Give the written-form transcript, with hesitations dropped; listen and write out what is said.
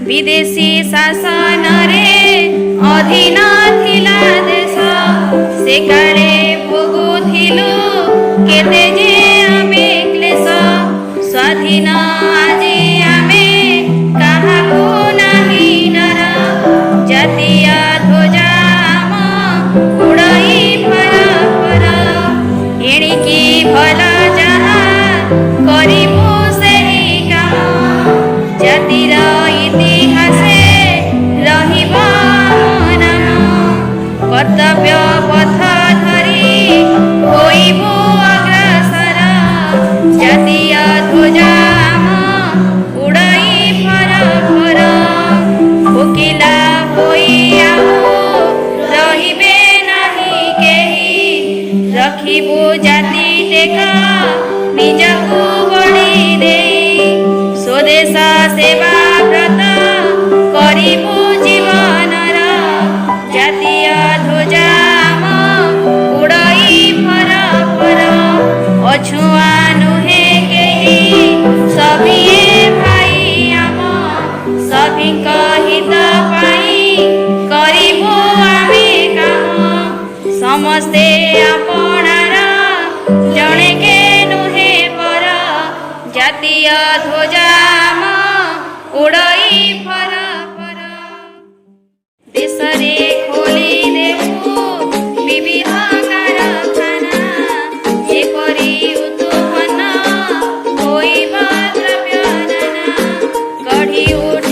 विदेशी शासन रे अधीन थिला देश से काले भोगुथिलु केते जे आमे क्लेश स्वाधीन आजी आमे काहाकु नाही डर जातीय ध्वजा आम उड़ई फर फर एणिकी भल जहा करिबु सेही काम जातिर इतिहासे रहिब नाम कर्तव्य पथ धरी होइबु अग्रसर जातीय ध्वजा आम उड़ई फर फर भोकिला होई आउ रहिबे नाही केही रखिबु जाति टेका निजकु बळी देई स्वदेश सेवा व्रत करिबु जीवनर जातीय ध्वजा आम उड़ई फर फर अछुआ नुहे केही सभिए भाई आम सभिंक हित पाई करिबु आमे काम समस्ते आपणार जणे के नुहे पर जातीय ध्वजा आम उड़ई फर फर देशरे खोली देबु विविध कारखाना जेपरि उत्पन्न होइब द्रव्य नाना गढ़ी उठ